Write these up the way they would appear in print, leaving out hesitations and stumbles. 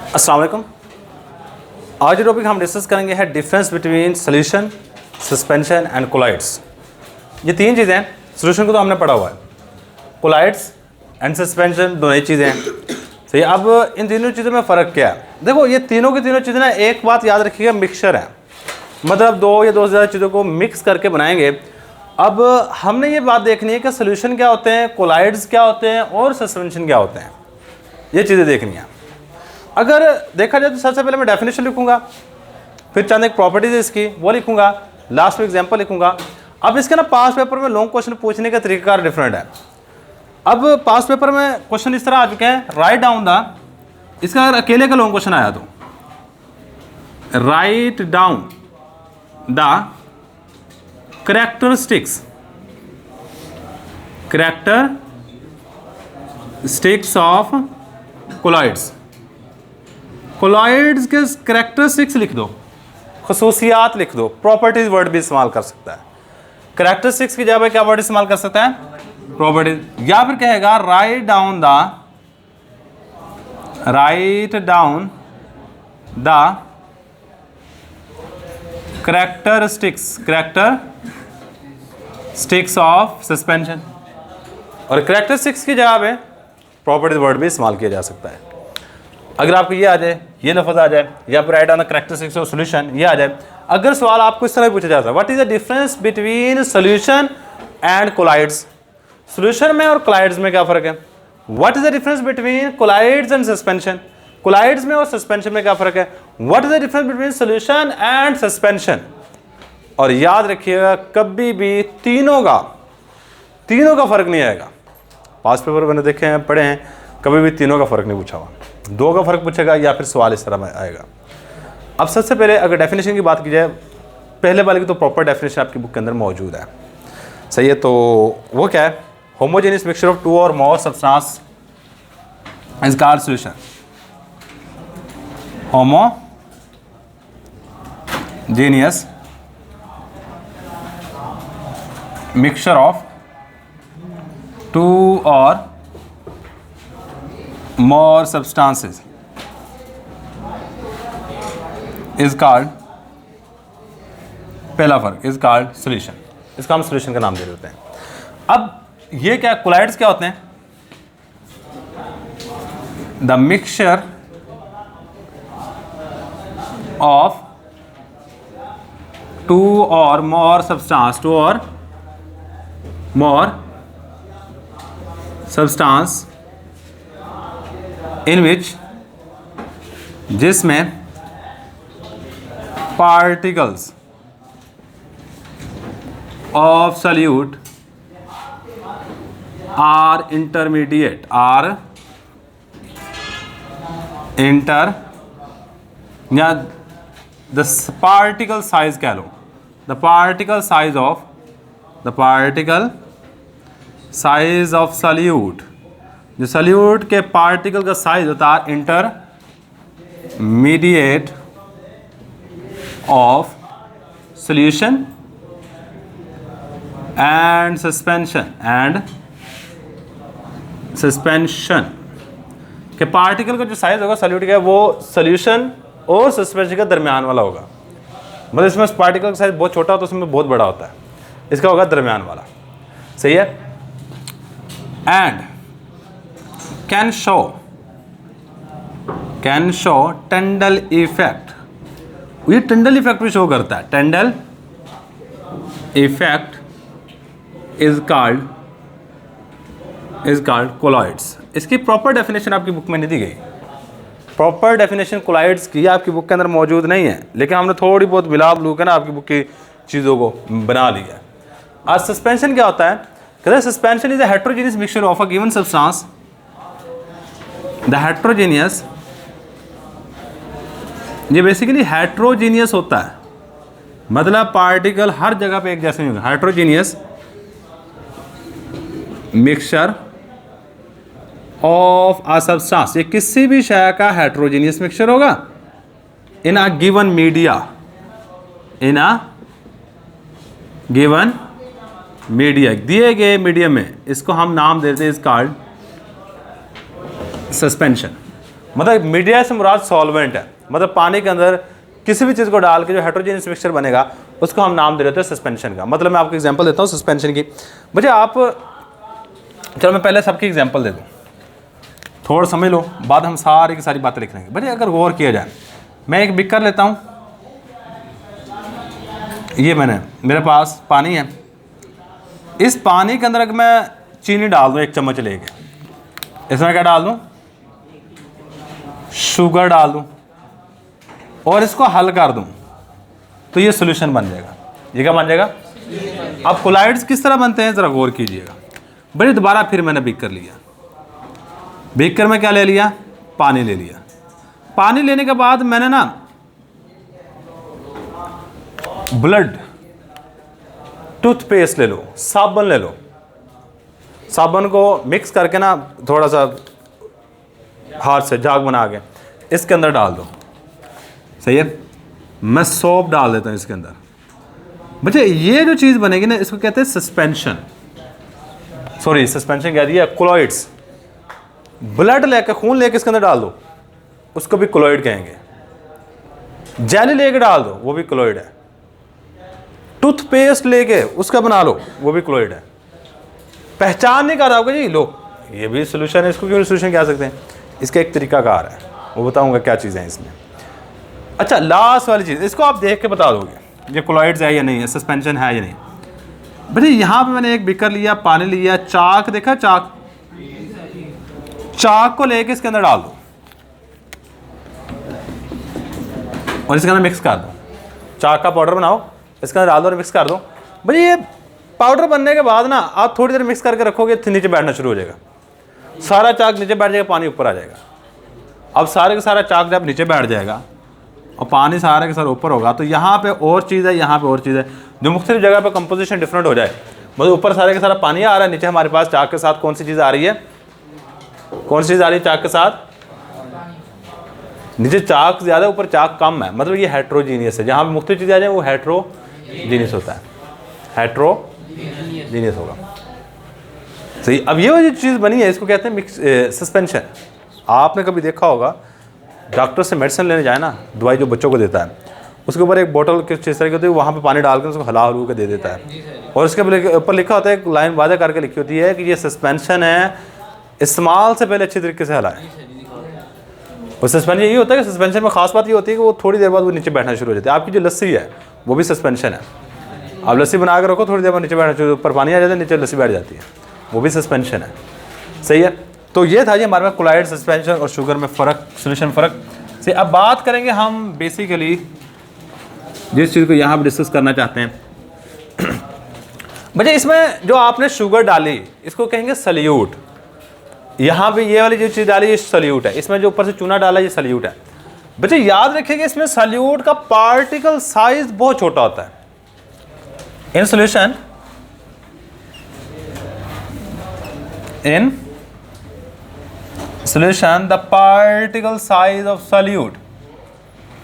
अस्सलाम वालेकुम। आज जो टॉपिक हम डिस्कस करेंगे है difference between solution, suspension and colloids. ये तीन चीज़ें हैं। सोल्यूशन को तो हमने पढ़ा हुआ है, कोलाइड्स एंड सस्पेंशन दोनों ही चीज़ें हैं। सही। अब इन तीनों चीज़ों में फ़र्क क्या है? देखो, ये तीनों की तीनों चीज़ें ना, एक बात याद रखिएगा, मिक्सचर है। मतलब दो या दो से ज़्यादा चीज़ों को मिक्स करके बनाएंगे। अब हमने ये बात देखनी है कि सोल्यूशन क्या होते हैं, कोलाइड्स क्या होते हैं और सस्पेंशन क्या होते हैं। ये चीज़ें देखनी है। अगर देखा जाए तो सबसे पहले मैं डेफिनेशन लिखूंगा, फिर चंद एक प्रॉपर्टीज है इसकी वो लिखूंगा, लास्ट में एग्जांपल लिखूंगा। अब इसके ना पास पेपर में लॉन्ग क्वेश्चन पूछने का तरीकाकार डिफरेंट है। अब पास पेपर में क्वेश्चन इस तरह आ चुके हैं, राइट डाउन द, इसका अगर अकेले का लॉन्ग क्वेश्चन आया तो write down the characteristics of colloids. Colloids के कैरेक्टरिस्टिक्स लिख दो, खसूसियात लिख दो, प्रॉपर्टीज वर्ड भी इस्तेमाल कर सकता है। कैरेक्टरिस्टिक्स की जगह क्या वर्ड इस्तेमाल कर सकता है? प्रॉपर्टीज। या फिर कहेगा right down the characteristics of suspension. और कैरेक्टरिस्टिक्स की जगह पे प्रॉपर्टीज वर्ड भी इस्तेमाल किया जा सकता है। अगर आपको ये आ जाए, ये लफ्ज़ आ जाए, या फिर right on the characteristics of solution ये आ जाए। अगर सवाल आपको इस तरह पूछा जाता है, what is the difference between solution and colloids, solution में और कोलाइड्स में क्या फ़र्क है? What is the difference between colloids and suspension, colloids में और सस्पेंशन में क्या फ़र्क है? What is the difference between solution and suspension. और याद रखिएगा, कभी भी तीनों का फ़र्क नहीं आएगा। पास पेपर मैंने देखे हैं, पढ़े हैं, कभी भी तीनों का फ़र्क नहीं पूछा हुआ, दो का फ़र्क पूछेगा या फिर सवाल इस तरह में आएगा। अब सबसे पहले अगर डेफिनेशन की बात की जाए, पहले वाले की तो प्रॉपर डेफिनेशन आपकी बुक के अंदर मौजूद है। सही है। तो वो क्या है? होमोजेनियस मिक्सचर ऑफ टू और more substance is called solution. Homogeneous mixture of two और more substances is called, पहला फर्क is called solution। इसका हम solution का नाम दे देते हैं। अब ये क्या, कोलाइड्स क्या होते हैं? the mixture of two or more substance in which, जिसमें particles of solute are intermediate, या the particle size कह लो, the particle size of solute, जो सल्यूट के पार्टिकल का साइज होता है intermediate of solution and suspension के पार्टिकल का जो साइज होगा सल्यूट का, वो सॉल्यूशन और सस्पेंशन का दरमियान वाला होगा। मतलब इसमें पार्टिकल का साइज बहुत छोटा होता है, उसमें बहुत बड़ा होता है, इसका होगा दरमियान वाला। सही है। And can show Tyndall effect. ये Tyndall इफेक्ट भी शो करता है। Tyndall effect is called colloids. इसकी प्रॉपर डेफिनेशन आपकी बुक में नहीं दी गई। प्रॉपर डेफिनेशन कोलाइड्स की आपकी बुक के अंदर मौजूद नहीं है, लेकिन हमने थोड़ी बहुत मिला लू के ना आपकी बुक की चीज़ों को बना लिया है। आज सस्पेंशन क्या होता है? कहते हैं suspension is a heterogeneous mixture of a given substance. The heterogeneous, ये बेसिकली हेट्रोजीनियस होता है, मतलब पार्टिकल हर जगह पे एक जैसे नहीं होगा। Heterogeneous mixture of a substance, ये किसी भी शय का हेट्रोजीनियस मिक्सचर होगा इन अ गिवन मीडिया, मीडिया, दिए गए मीडियम में। इसको हम नाम देते हैं, इस कॉल्ड सस्पेंशन। मतलब मीडिया से मुराद सॉल्वेंट है, मतलब पानी के अंदर किसी भी चीज़ को डाल के जो हेट्रोजेनियस मिक्सचर बनेगा उसको हम नाम दे देते हैं सस्पेंशन का। मतलब मैं आपको एग्जांपल देता हूँ सस्पेंशन की। मुझे आप, चलो मैं पहले सबकी एग्जांपल दे दूँ, थोड़ा समझ लो, बाद हम सारी की सारी बातें लिख लेंगे। भाई अगर गौर किया जाए, मैं एक बिकर लेता हूँ, ये मेरे पास पानी है, इस पानी के अंदर अगर मैं चीनी डाल दूँ 1 चम्मच लेके, इसमें क्या डाल दूँ, शुगर डाल दूँ और इसको हल कर दूँ, तो ये सोल्यूशन बन जाएगा। ये क्या बन जाएगा? अब कोलाइड्स किस तरह बनते हैं ज़रा गौर कीजिएगा। बड़ी दोबारा फिर मैंने बीकर लिया, बीकर में क्या ले लिया, पानी ले लिया। पानी लेने के बाद मैंने ना ब्लड, टूथपेस्ट ले लो, साबुन ले लो, साबुन को मिक्स करके ना थोड़ा सा हाथ से झाग बना के इसके अंदर डाल दो, सही है। मैं सोप डाल देता हूँ इसके अंदर। बच्चे ये जो चीज़ बनेगी ना इसको कहते हैं सस्पेंशन, सॉरी सस्पेंशन कह दिया, कोलॉइड्स। ब्लड लेकर, खून लेकर इसके अंदर डाल दो, उसको भी कोलॉइड कहेंगे। जेली लेके डाल दो, वो भी कोलॉइड है। टूथपेस्ट लेके उसका बना लो, वो भी कोलॉइड है। पहचान नहीं कर रहा होगा जी, लो ये भी सोल्यूशन है, इसको क्यों सोल्यूशन कह सकते हैं? इसका एक तरीकाकार है, वो बताऊंगा क्या चीज़ें हैं इसमें। अच्छा, लास्ट वाली चीज़, इसको आप देख के बता दोगे ये कोलॉइड्स है या नहीं है, सस्पेंशन है या नहीं। भाई यहाँ पे मैंने एक बीकर लिया, पानी लिया, चाक देखा, चाक, चाक को लेके इसके अंदर डाल दो और इसके अंदर मिक्स कर दो। चाक का पाउडर बनाओ, इसके अंदर डाल दो और मिक्स कर दो। भाई ये पाउडर बनने के बाद ना आप थोड़ी देर मिक्स करके रखोगे तो नीचे बैठना शुरू हो जाएगा, सारा चाक नीचे बैठ जाएगा, पानी ऊपर आ जाएगा। अब सारे का सारा चाक जब नीचे बैठ जाएगा और पानी सारे के सारे ऊपर होगा, तो यहाँ पे और चीज़ है, यहाँ पे और चीज़ है, जो मुख्तलिफ जगह पे कंपोजिशन डिफरेंट हो जाए। मतलब ऊपर सारे का सारा पानी आ रहा है, नीचे हमारे पास चाक के साथ कौन सी चीज़ आ रही है, कौन सी चीज़ आ रही है चाक के साथ? नीचे चाक ज़्यादा, ऊपर चाक कम है, मतलब ये हेट्रोजीनियस है। जहाँ पे मुख्तलिफ चीज़ें आ जाए वो हेट्रोजीनियस होता है, हेट्रोजीनियस होगा, सही। अब ये जो चीज़ बनी है इसको कहते हैं मिक्स सस्पेंशन। आपने कभी देखा होगा डॉक्टर से मेडिसिन लेने जाए ना, दवाई जो बच्चों को देता है, उसके ऊपर एक बोतल किस चीज़ तरह की होती है, वहाँ पे पानी डाल के उसको हला हलू के दे देता है, और उसके ऊपर लिखा होता है, एक लाइन वादा करके लिखी होती है कि ये सस्पेंशन है, इस्तेमाल से पहले अच्छी तरीके से हलाएं। और सस्पेंशन यही होता है कि सस्पेंशन में खास बात ये होती है कि वो थोड़ी देर बाद वो नीचे बैठना शुरू हो जाती है। आपकी जो लस्सी है वो भी सस्पेंशन है, आप लस्सी बना कर रखो, थोड़ी देर बाद नीचे बैठना शुरू, ऊपर पानी आ जाता है, नीचे लस्सी बैठ जाती है, वो भी सस्पेंशन है, सही है। तो ये था जी हमारे पास कोलॉइड, सस्पेंशन और शुगर में फ़र्क, सोल्यूशन फ़र्क से। अब बात करेंगे हम बेसिकली जिस चीज़ को यहाँ पर डिस्कस करना चाहते हैं। बच्चे इसमें जो आपने शुगर डाली इसको कहेंगे सल्यूट। यहाँ पे ये वाली जो चीज़ डाली ये सल्यूट है, इसमें जो ऊपर से चूना डाला ये सल्यूट है। बच्चे याद रखिएगा इसमें सल्यूट का पार्टिकल साइज बहुत छोटा होता है। In solution, in solution the particle size of solute,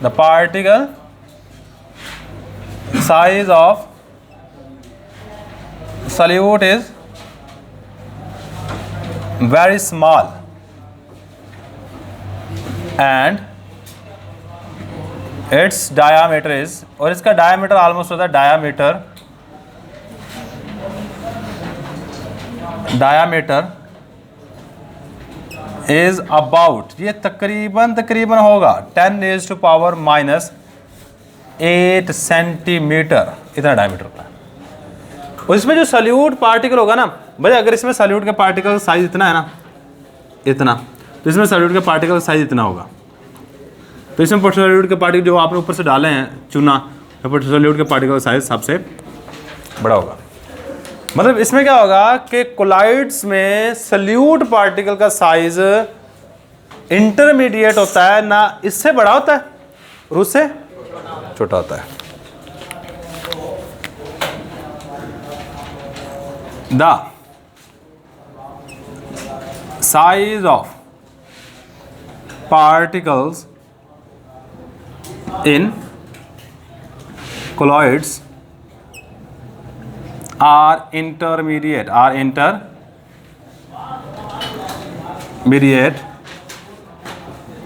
the particle size of solute is very small and its diameter is, और इसका diameter almost होता है, diameter is about, ये तकरीबन होगा 10 raised to power minus 8 centimetre, इतना diameter होता है। और इसमें जो सल्यूट पार्टिकल होगा ना भाई, अगर इसमें सल्यूट का पार्टिकल साइज इतना है ना, इतना, तो इसमें सल्यूट का पार्टिकल साइज इतना होगा। तो इसमें सल्यूट के पार्टिकल जो आपने ऊपर से डाले हैं चूना, सल्यूट के पार्टिकल साइज सबसे बड़ा होगा। मतलब इसमें क्या होगा कि कोलाइड्स में सल्यूट पार्टिकल का साइज इंटरमीडिएट होता है, ना इससे बड़ा होता है और उससे छोटा होता है। The size of particles in colloids are intermediate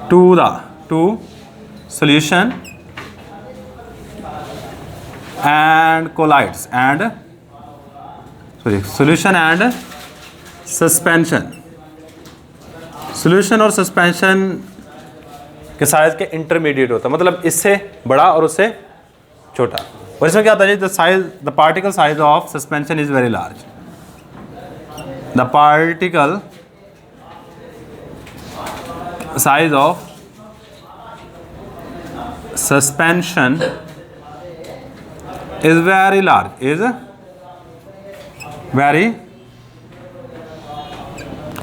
to solution and collides and solution and suspension. Solution और सस्पेंशन के साइज के इंटरमीडिएट होता है, मतलब इससे बड़ा और उससे छोटा। और इसमें क्या होता है, the particle size of suspension is very large. The particle size of suspension is very large, is very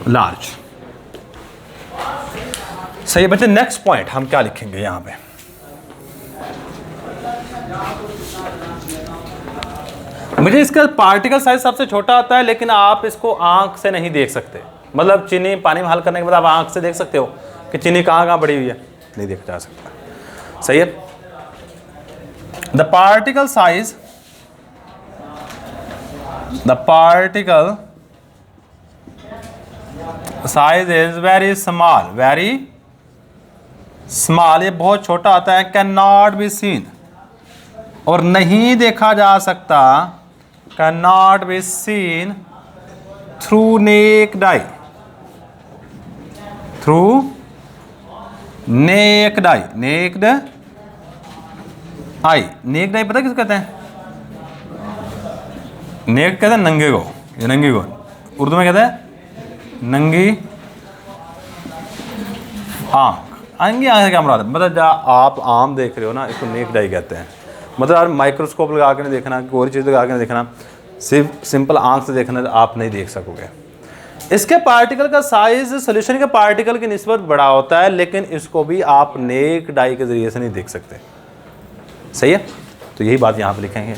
large। सही बच्चे, नेक्स्ट पॉइंट हम क्या लिखेंगे यहां पे, मुझे इसका पार्टिकल साइज सबसे छोटा आता है, लेकिन आप इसको आंख से नहीं देख सकते। मतलब चीनी पानी में हल करने के बाद आप आंख से देख सकते हो कि चीनी कहां कहां पड़ी हुई है, नहीं देखा जा सकता। सही है। The particle size is very small, ये बहुत छोटा होता है। कैन नॉट बी सीन, और नहीं देखा जा सकता, can not be seen through necked I, necked आई पता किस कहते हैं? नेक्ड कहते हैं नंगे को, ये नंगी को उर्दू में कहते हैं नंगी आंख। नंगी आंख क्या मुराद है? मतलब जब आप आम देख रहे हो ना, इसको नेक्ड आई कहते हैं। मतलब आप माइक्रोस्कोप लगा के नहीं देखना, कोई चीज़ लगा के नहीं देखना, सिर्फ सिंपल आंख से देखना तो आप नहीं देख सकोगे। इसके पार्टिकल का साइज सोल्यूशन के पार्टिकल की निस्बत बड़ा होता है, लेकिन इसको भी आप नेक्ड आई के जरिए से नहीं देख सकते। सही है, तो यही बात यहां पे लिखेंगे।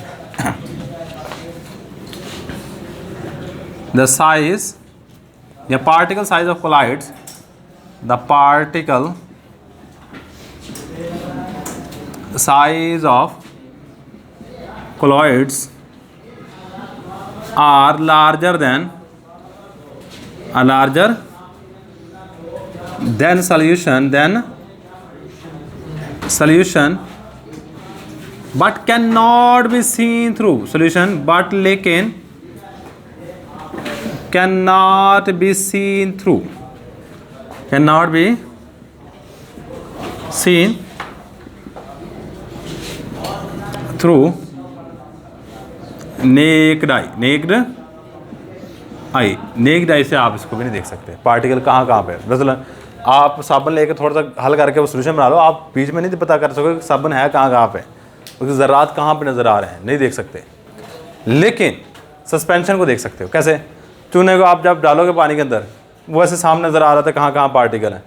द साइज या particle size of colloids, the particle size of colloids are larger than solution but cannot be seen through solution, but लेकिन cannot be seen through necked आई से आप इसको भी नहीं देख सकते। पार्टिकल कहाँ पे, मतलब आप साबुन लेके थोड़ा सा हल करके वो सोल्यूशन बना लो, आप बीच में नहीं पता कर सकोगे कि साबुन है कहाँ पे, उसके ज़रात कहाँ पे नज़र आ रहे हैं, नहीं देख सकते। लेकिन सस्पेंशन को देख सकते हो। कैसे? चूने को आप जब डालोगे पानी के अंदर, वो ऐसे सामने नज़र आ रहा था कहाँ पार्टिकल है।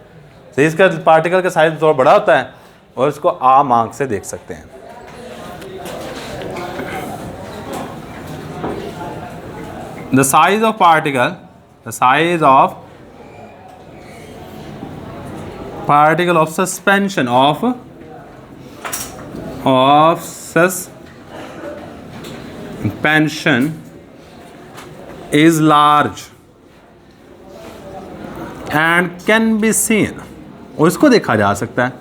तो इसका पार्टिकल का साइज थोड़ा बड़ा होता है और इसको आम आँख से देख सकते हैं। The size of particle of suspension is large and can be seen, और इसको देखा जा सकता है,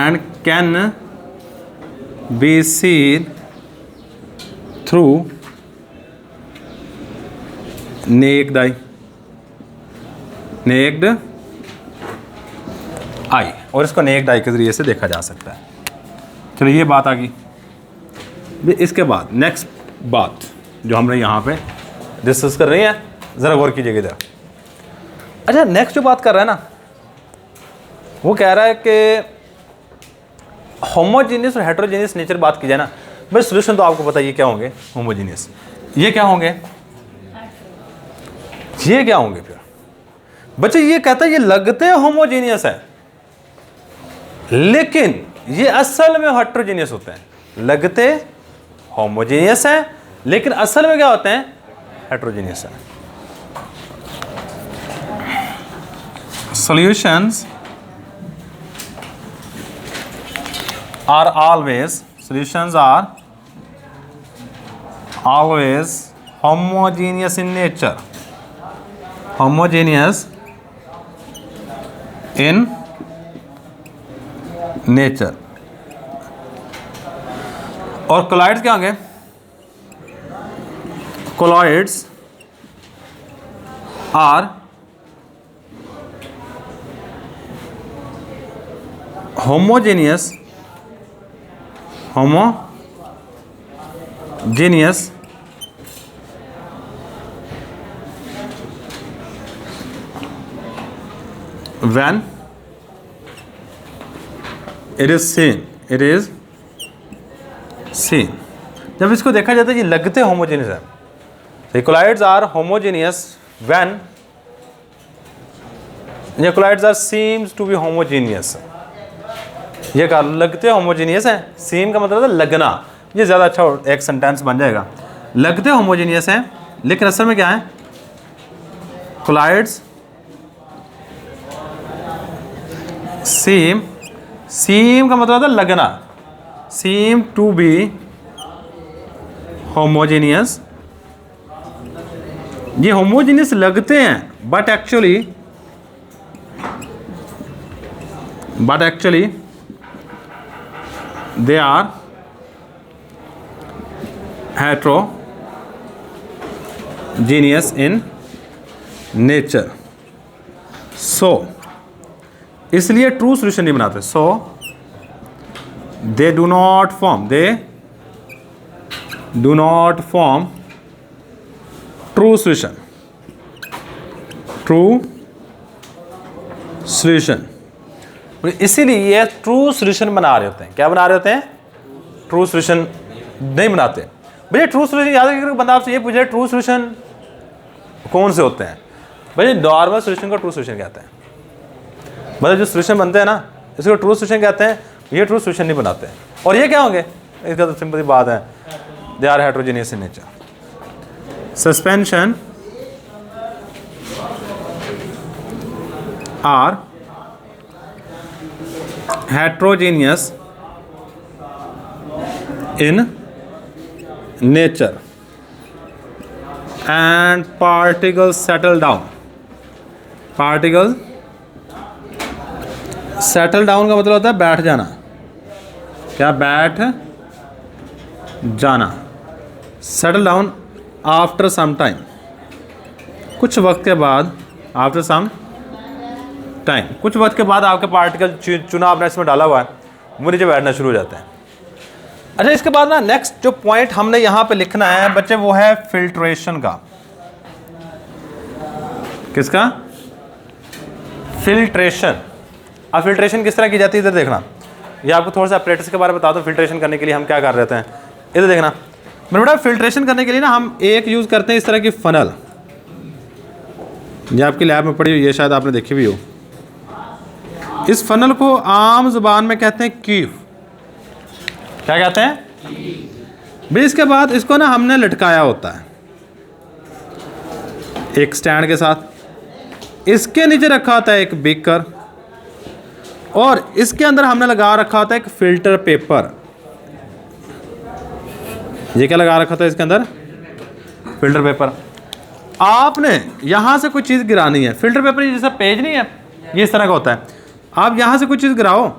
and can be seen through necked आई, और इसको नेक्ड आई के जरिए से देखा जा सकता है। चलो ये बात आ गई। इसके बाद नेक्स्ट बात जो हमने यहाँ पे डिस्कस कर रही है, ज़रा गौर कीजिएगा इधर। अच्छा, नेक्स्ट जो बात कर रहा है ना, वो कह रहा है कि होमोजीनियस और हेटेरोजीनियस नेचर बात की जाए ना, भाई सोल्यूशन तो आपको पता है ये क्या होंगे, होमोजीनियस। ये क्या होंगे? ये क्या होंगे फिर? बच्चे ये कहता है ये लगते होमोजीनियस है, लेकिन ये असल में हेटेरोजीनियस होते हैं। लगते होमोजीनियस है, लेकिन असल में क्या होते हैं? हेटेरोजीनियस है। Solutions are always homogeneous in nature, homogeneous in nature. और कोलॉइड्स क्या होंगे? Colloids are homogeneous when it is seen, जब इसको देखा जाता है कि लगते होमोजेनियस है। तो कोलॉइड्स आर होमोजेनियस when ये colloids are seems to be homogeneous. ये कहा लगते होमोजेनियस है, सीम का मतलब है लगना। ये ज़्यादा अच्छा एक सेंटेंस बन जाएगा। लगते होमोजेनियस हैं लेकिन असल में क्या है? कोलॉइड्स सीम का मतलब होता है लगना, सीम टू बी होमोजेनियस। ये होमोजेनियस लगते हैं but actually they are heterogeneous in nature. So इसलिए ट्रू सॉल्यूशन नहीं बनाते। So they do not form true solution. इसीलिए ये ट्रू सॉल्यूशन बना रहे होते हैं। क्या बना रहे होते हैं? ट्रू सॉल्यूशन नहीं बनाते। भैया ट्रू सॉल्यूशन याद रखिए, बंदा आपसे ये पूछे ट्रू सॉल्यूशन कौन से होते हैं? भैया नॉर्मल सॉल्यूशन को ट्रू सॉल्यूशन कहते हैं। मतलब जो सॉल्यूशन बनते हैं ना, इसको ट्रू सॉल्यूशन कहते हैं। ये ट्रू सॉल्यूशन नहीं बनाते हैं। और ये क्या होंगे? इसका तो सिंपल सी बात है, they are heterogeneous in nature. Suspension are heterogeneous in nature and particles settle down का मतलब होता है बैठ जाना। क्या? बैठ जाना। Settle down after some time, कुछ वक्त के बाद। आफ्टर सम टाइम, कुछ वक्त के बाद आपके पार्टिकल चुना आपने इसमें डाला हुआ है, वो नीचे बैठना शुरू हो जाते हैं। अच्छा, इसके बाद ना नेक्स्ट जो पॉइंट हमने यहाँ पे लिखना है बच्चे, वो है फिल्ट्रेशन का। किसका? फिल्ट्रेशन। अब फिल्ट्रेशन किस तरह की जाती है इधर देखना। ये आपको थोड़ा सा अपरेटस के बारे में बता दो। फिल्ट्रेशन करने के लिए हम क्या कर रहे हैं, इधर देखना। मेरे बेटा फिल्ट्रेशन करने के लिए ना हम एक यूज़ करते हैं इस तरह की फनल। ये आपकी लैब में पड़ी हुई है, शायद आपने देखी भी हो। इस फनल को आम जुबान में कहते हैं कीफ। क्या कहते हैं? भाई इसके बाद इसको ना हमने लटकाया होता है एक स्टैंड के साथ। इसके नीचे रखा होता है एक बीकर और इसके अंदर हमने लगा रखा होता है एक फिल्टर पेपर। ये क्या लगा रखा था इसके अंदर? Filter paper. आपने यहां से कोई चीज़ गिरानी है। फिल्टर पेपर ये जैसा पेज नहीं है, ये इस तरह का होता है। आप यहाँ से कुछ चीज़ गिराओ,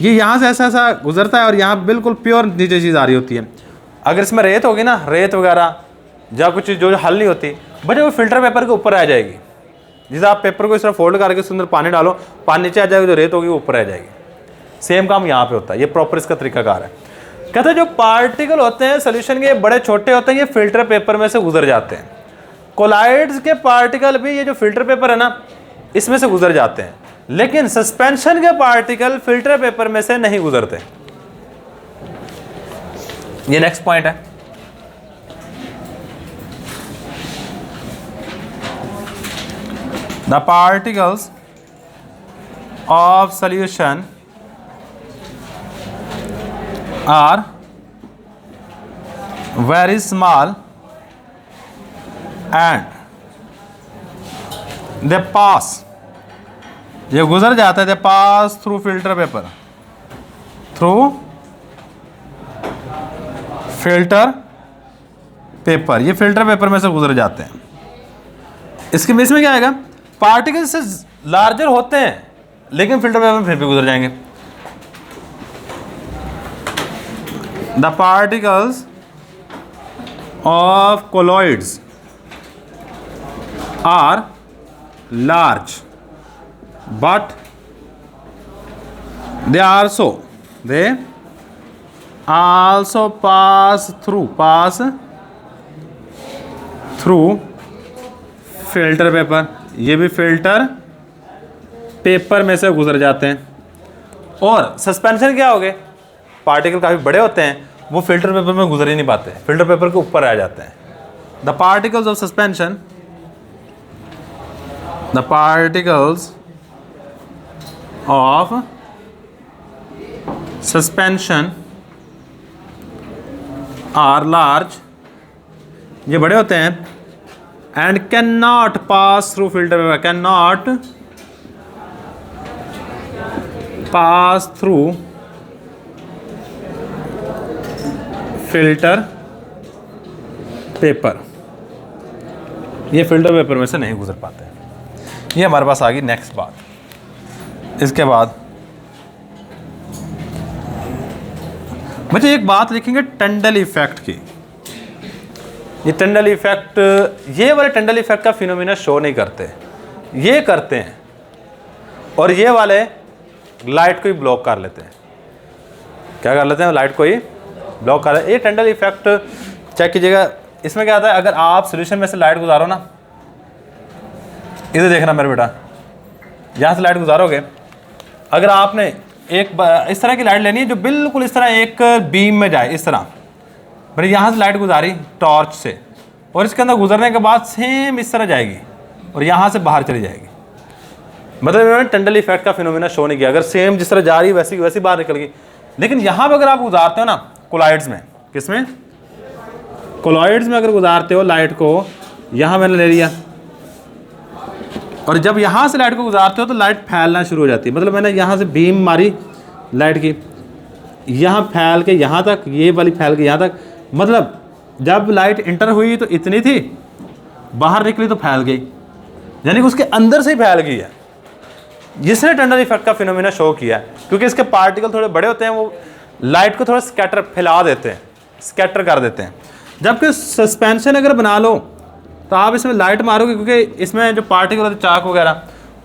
ये यहाँ से ऐसा ऐसा गुजरता है और यहाँ बिल्कुल प्योर नीचे चीज़ आ रही होती है। अगर इसमें रेत होगी ना, रेत वगैरह या कुछ चीज़ जो हल नहीं होती, बट वो फिल्टर पेपर के ऊपर आ जाएगी। जैसे आप पेपर को इस तरह फोल्ड करके उसके अंदर पानी डालो, पानी नीचे आ जाएगी, जो रेत होगी वो ऊपर आ जाएगी। सेम काम यहाँ पे होता है। ये प्रॉपर इसका तरीकाकार है। कहते हैं जो पार्टिकल होते हैं सोल्यूशन के, बड़े छोटे होते हैं, ये फिल्टर पेपर में से गुजर जाते हैं। कोलॉइड्स के पार्टिकल भी ये जो फिल्टर पेपर है ना, इसमें से गुजर जाते हैं। लेकिन सस्पेंशन के पार्टिकल फिल्टर पेपर में से नहीं गुजरते। ये नेक्स्ट पॉइंट है। The particles of solution are very small and they pass, ये गुजर जाता है, they pass through filter paper, ये फिल्टर पेपर में से गुजर जाते हैं। इसके इसमें क्या आएगा? पार्टिकल से लार्जर होते हैं लेकिन फिल्टर पेपर में फिर भी गुजर जाएंगे। The particles of colloids are large but they also pass through filter paper. ये भी फिल्टर पेपर में से गुजर जाते हैं। और सस्पेंशन क्या हो गए, पार्टिकल काफ़ी बड़े होते हैं, वो फिल्टर पेपर में गुजर ही नहीं पाते, फिल्टर पेपर के ऊपर आ जाते हैं। The particles of suspension, the particles of suspension are large, ये बड़े होते हैं, and can not pass through filter paper, can not pass through filter paper, ये फिल्टर पेपर में से नहीं गुजर पाते। ये हमारे पास आ गई नेक्स्ट बात। इसके बाद मुझे एक बात लिखेंगे टेंडल इफेक्ट की। ये टेंडल इफेक्ट, ये वाले टेंडल इफेक्ट का फिनोमिना शो नहीं करते, ये करते हैं, और ये वाले लाइट को ही ब्लॉक कर लेते हैं। क्या कर लेते हैं, लाइट को ही ब्लॉक कर लेते हैं। ये टेंडल इफेक्ट चेक कीजिएगा। इसमें क्या आता है, अगर आप सोल्यूशन में से लाइट गुजारो ना, इधर देखना मेरे बेटा, यहाँ से लाइट गुजारोगे, अगर आपने एक इस तरह की लाइट लेनी है जो बिल्कुल इस तरह एक बीम में जाए, इस तरह मैंने यहाँ से लाइट गुजारी टॉर्च से, और इसके अंदर गुजरने के बाद सेम इस तरह जाएगी और यहाँ से बाहर चली जाएगी। मतलब इन्होंने टेंडल इफेक्ट का फिनोमिना शो नहीं किया। अगर सेम जिस तरह जा रही वैसी वैसी बाहर निकल गई। लेकिन यहाँ पर अगर आप गुजारते हो ना कोलॉइड्स में, किसमें, कोलॉइड्स में अगर गुजारते हो लाइट को, यहाँ मैंने ले लिया, और जब यहाँ से लाइट को गुजारते हो तो लाइट फैलना शुरू हो जाती है। मतलब मैंने यहाँ से बीम मारी लाइट की, यहाँ फैल के यहाँ तक, ये वाली फैल के यहाँ तक, मतलब जब लाइट इंटर हुई तो इतनी थी, बाहर निकली तो फैल गई, यानी कि उसके अंदर से ही फैल गई है। जिसने टेंडल इफेक्ट का फिनोमिना शो किया है, क्योंकि इसके पार्टिकल थोड़े बड़े होते हैं, वो लाइट को थोड़ा स्कैटर फैला देते हैं, स्कैटर कर देते हैं। जबकि सस्पेंशन अगर बना लो तो आप इसमें लाइट मारोगे, क्योंकि इसमें जो पार्टिकल होते हैं चाक वगैरह,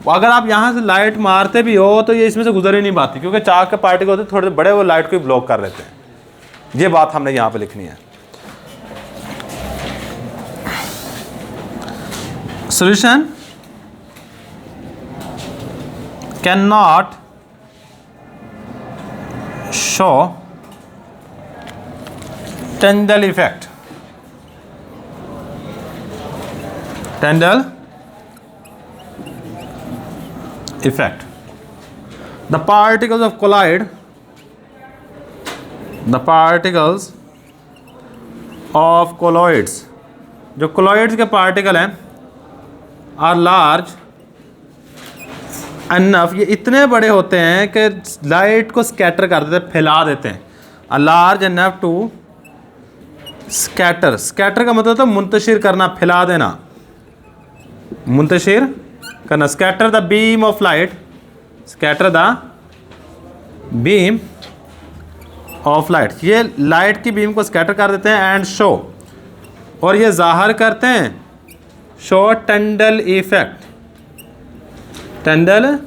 अगर आप यहाँ से लाइट मारते भी हो तो ये इसमें से गुजर ही नहीं पाती, क्योंकि चाक के पार्टिकल होते हैं थोड़े बड़े, वो लाइट को ही ब्लॉक कर लेते हैं। ये बात हमने यहाँ पे लिखनी है। Solution can not show Tyndall effect, Tyndall effect. The particles of collide, the particles of colloids, जो colloids के पार्टिकल हैं, are large enough, ये इतने बड़े होते हैं कि लाइट को स्कैटर कर देते हैं, फैला देते हैं। are large enough to scatter, scatter का मतलब तो मुंतशिर करना, फैला देना, मुंतशिर करना। Scatter the beam of light, scatter the beam of light, ये लाइट की बीम को स्कैटर कर देते हैं। एंड शो, और ये जाहिर करते हैं, शो टेंडल इफेक्ट, टेंडल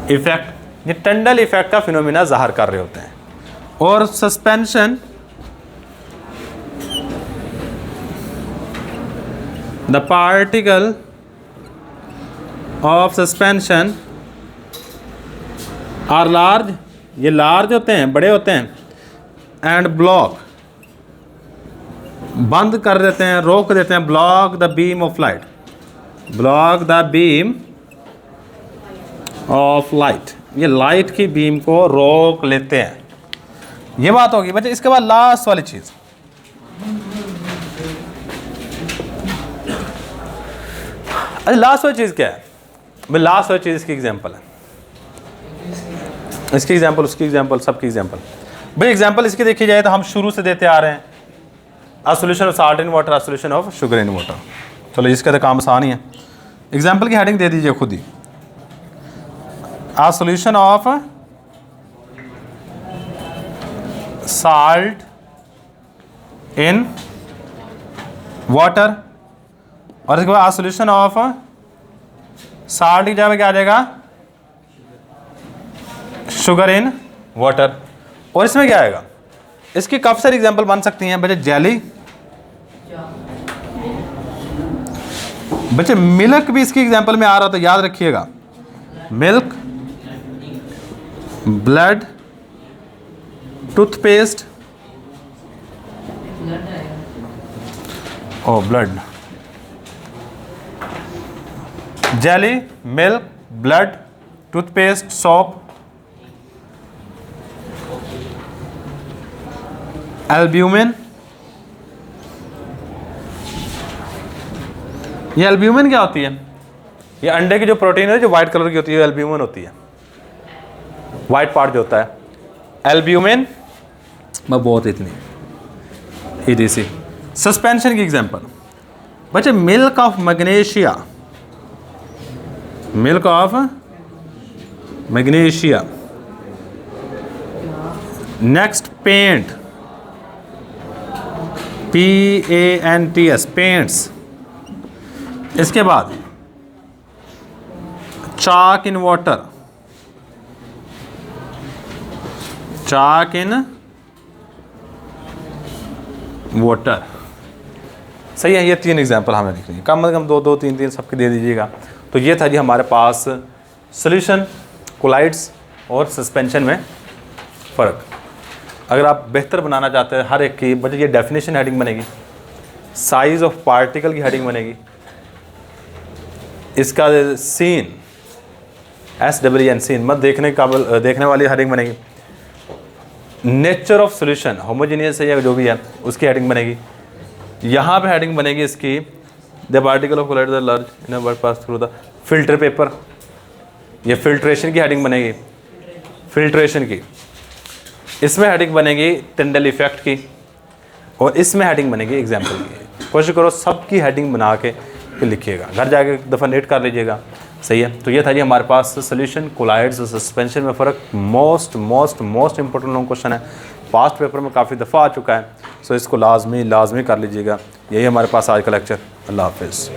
इफेक्ट, ये टेंडल इफेक्ट का फिनोमिना जाहिर कर रहे होते हैं। और suspension, the particle of suspension are large, ये लार्ज होते हैं, बड़े होते हैं, एंड ब्लॉक, बंद कर देते हैं, रोक देते हैं, block the beam of light, block the beam of light, ये लाइट की बीम को रोक लेते हैं। ये बात होगी बच्चे। इसके बाद लास्ट वाली चीज़, अरे लास्ट वाली चीज़ क्या है भाई, लास्ट वाली चीज़ इसकी एग्जांपल है, इसकी एग्जांपल, उसकी एग्जांपल, सबकी एग्जांपल। भाई एग्जांपल इसकी देखी जाए तो हम शुरू से देते आ रहे हैं, a solution of salt in water, a solution of sugar in water. चलो इसका तो काम आसान ही है। एग्जाम्पल की हेडिंग दे दीजिए खुद ही, a solution of salt in water, और इसके बाद सोल्यूशन ऑफ साल्ट की जगह क्या आ जाएगा, शुगर इन वाटर। और इसमें क्या आएगा, इसकी काफ़ी सारी एग्जांपल बन सकती हैं बच्चे। जेली, बच्चे मिल्क भी इसकी एग्जांपल में आ रहा, तो याद रखिएगा, मिल्क, ब्लड, टूथपेस्ट और blood, jelly, milk, blood, toothpaste, soap, albumin. ये एल्ब्यूमिन क्या होती है, ये अंडे की जो प्रोटीन है जो वाइट कलर की होती है, एल्ब्यूमिन होती है, वाइट पार्ट जो होता है एल्ब्यूमिन। मैं बहुत इतनी ईडीसी। सस्पेंशन की एग्जांपल बच्चे, milk of magnesia, milk of magnesia. Next paint, PANTS, paints. इसके बाद चाक in water, chalk in water. सही है, ये 3 एग्जाम्पल हमें लिखनी है, कम से कम 2-2, 3-3 सबके दे दीजिएगा। तो ये था जी हमारे पास सॉल्यूशन, कोलाइड्स और सस्पेंशन में फ़र्क। अगर आप बेहतर बनाना चाहते हैं हर एक की, बच्चे ये डेफिनेशन हेडिंग बनेगी, साइज ऑफ पार्टिकल की हेडिंग बनेगी, इसका सीन, SEEN सीन मत देखने काबिल देखने वाली हेडिंग बनेगी, नेचर ऑफ सॉल्यूशन होमोजेनियस है या जो भी है उसकी हेडिंग बनेगी। यहाँ पे हेडिंग बनेगी इसकी, the particle of colloid the large in a word pass through the filter paper, ये फिल्ट्रेशन की हेडिंग बनेगी, फिल्ट्रेशन की। इसमें हेडिंग बनेगी टिंडल इफेक्ट की, और इसमें हेडिंग बनेगी एग्जाम्पल की। कोशिश करो सबकी हेडिंग बना के फिर लिखिएगा, घर जाके एक दफ़ा नेट कर लीजिएगा। सही है, तो ये था जी हमारे पास सोल्यूशन, कोलाइड्स और सस्पेंशन में फ़र्क। मोस्ट इंपॉर्टेंट लॉन्ग क्वेश्चन है, पास्ट पेपर में काफ़ी दफ़ा आ चुका है, सो इसको लाजमी कर लीजिएगा। यही हमारे पास आज का लेक्चर। अल्लाह हाफिज़।